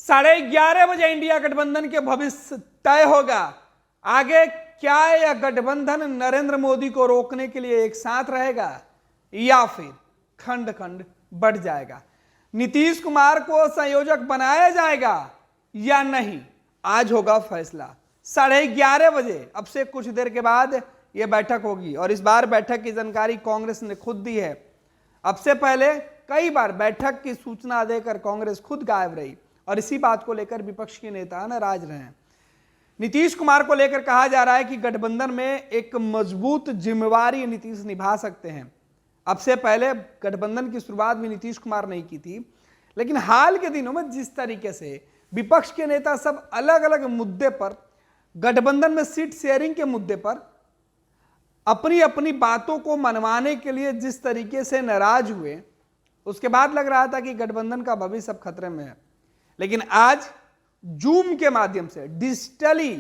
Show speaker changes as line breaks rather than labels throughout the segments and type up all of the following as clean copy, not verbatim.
11:30 India गठबंधन के भविष्य तय होगा। आगे क्या यह गठबंधन नरेंद्र मोदी को रोकने के लिए एक साथ रहेगा या फिर खंड खंड बढ़ जाएगा? नीतीश कुमार को संयोजक बनाया जाएगा या नहीं, आज होगा फैसला। 11:30 अब से कुछ देर के बाद यह बैठक होगी और इस बार बैठक की जानकारी कांग्रेस ने खुद दी है। अब से पहले कई बार बैठक की सूचना देकर कांग्रेस खुद गायब रही और इसी बात को लेकर विपक्ष के नेता नाराज रहे हैं। नीतीश कुमार को लेकर कहा जा रहा है कि गठबंधन में एक मजबूत जिम्मेवारी नीतीश निभा सकते हैं। अब से पहले गठबंधन की शुरुआत भी नीतीश कुमार ने की थी, लेकिन हाल के दिनों में जिस तरीके से विपक्ष के नेता सब अलग अलग मुद्दे पर, गठबंधन में सीट शेयरिंग के मुद्दे पर अपनी अपनी बातों को मनवाने के लिए जिस तरीके से नाराज हुए, उसके बाद लग रहा था कि गठबंधन का भविष्य अब खतरे में है। लेकिन आज जूम के माध्यम से डिजिटली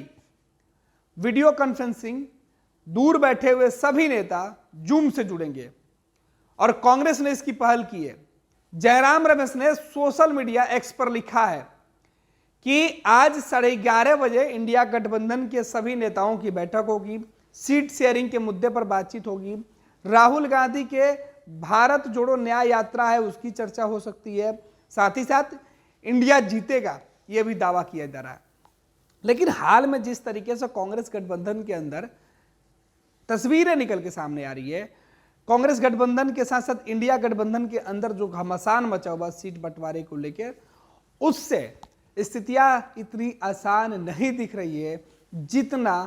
वीडियो कॉन्फ्रेंसिंग, दूर बैठे हुए सभी नेता जूम से जुड़ेंगे और कांग्रेस ने इसकी पहल की है। जयराम रमेश ने सोशल मीडिया एक्स पर लिखा है कि आज 11:30 इंडिया गठबंधन के सभी नेताओं की बैठक होगी, सीट शेयरिंग के मुद्दे पर बातचीत होगी, राहुल गांधी के भारत जोड़ो न्याय यात्रा है उसकी चर्चा हो सकती है, साथ ही साथ इंडिया जीतेगा यह भी दावा किया जा रहा है। लेकिन हाल में जिस तरीके से कांग्रेस गठबंधन के अंदर तस्वीरें निकल के सामने आ रही है, कांग्रेस गठबंधन के साथ साथ इंडिया गठबंधन के अंदर जो घमासान मचा हुआ सीट बंटवारे को लेकर, उससे स्थितियां इतनी आसान नहीं दिख रही है जितना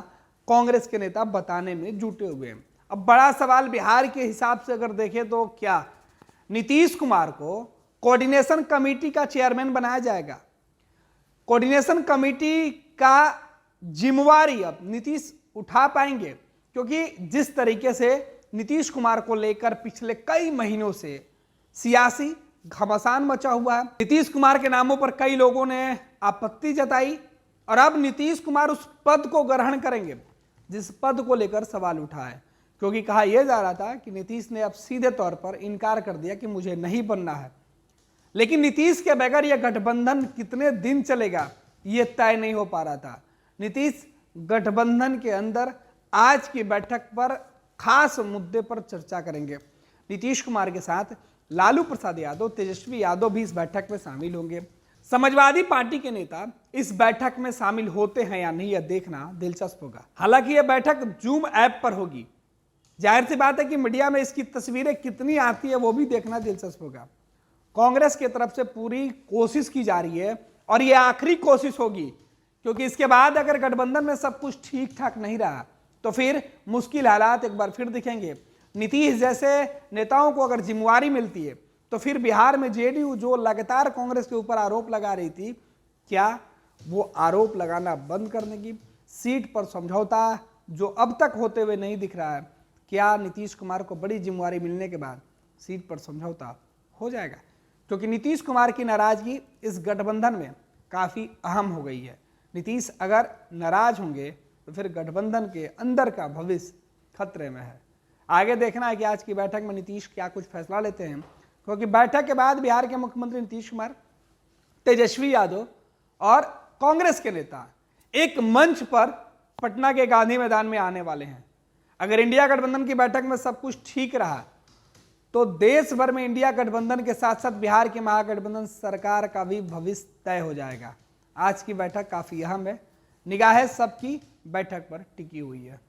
कांग्रेस के नेता बताने में जुटे हुए हैं। अब बड़ा सवाल बिहार के हिसाब से अगर देखें तो क्या नीतीश कुमार को कोऑर्डिनेशन कमेटी का चेयरमैन बनाया जाएगा? कोऑर्डिनेशन कमेटी का जिम्मेवारी अब नीतीश उठा पाएंगे? क्योंकि जिस तरीके से नीतीश कुमार को लेकर पिछले कई महीनों से सियासी घमासान मचा हुआ है, नीतीश कुमार के नामों पर कई लोगों ने आपत्ति जताई और अब नीतीश कुमार उस पद को ग्रहण करेंगे जिस पद को लेकर सवाल उठा है। क्योंकि कहा यह जा रहा था कि नीतीश ने अब सीधे तौर पर इनकार कर दिया कि मुझे नहीं बनना है। लेकिन नीतीश के बगैर यह गठबंधन कितने दिन चलेगा यह तय नहीं हो पा रहा था। नीतीश गठबंधन के अंदर आज की बैठक पर खास मुद्दे पर चर्चा करेंगे। नीतीश कुमार के साथ लालू प्रसाद यादव, तेजस्वी यादव भी इस बैठक में शामिल होंगे। समाजवादी पार्टी के नेता इस बैठक में शामिल होते हैं या नहीं, यह देखना दिलचस्प होगा। हालांकि यह बैठक जूम ऐप पर होगी। जाहिर सी बात है कि मीडिया में इसकी तस्वीरें कितनी आती है वो भी देखना दिलचस्प होगा। कांग्रेस की तरफ से पूरी कोशिश की जा रही है और यह आखिरी कोशिश होगी, क्योंकि इसके बाद अगर गठबंधन में सब कुछ ठीक ठाक नहीं रहा तो फिर मुश्किल हालात एक बार फिर दिखेंगे। नीतीश जैसे नेताओं को अगर जिम्मेवारी मिलती है तो फिर बिहार में जेडीयू जो लगातार कांग्रेस के ऊपर आरोप लगा रही थी, क्या वो आरोप लगाना बंद करने की? सीट पर समझौता जो अब तक होते हुए नहीं दिख रहा है, क्या नीतीश कुमार को बड़ी जिम्मेवारी मिलने के बाद सीट पर समझौता हो जाएगा? क्योंकि नीतीश कुमार की नाराजगी इस गठबंधन में काफ़ी अहम हो गई है। नीतीश अगर नाराज होंगे तो फिर गठबंधन के अंदर का भविष्य खतरे में है। आगे देखना है कि आज की बैठक में नीतीश क्या कुछ फैसला लेते हैं, क्योंकि बैठक के बाद बिहार के मुख्यमंत्री नीतीश कुमार, तेजस्वी यादव और कांग्रेस के नेता एक मंच पर पटना के गांधी मैदान में आने वाले हैं। अगर इंडिया गठबंधन की बैठक में सब कुछ ठीक रहा तो देश भर में इंडिया गठबंधन के साथ साथ बिहार की महागठबंधन सरकार का भी भविष्य तय हो जाएगा। आज की बैठक काफी अहम है, निगाहें सबकी बैठक पर टिकी हुई है।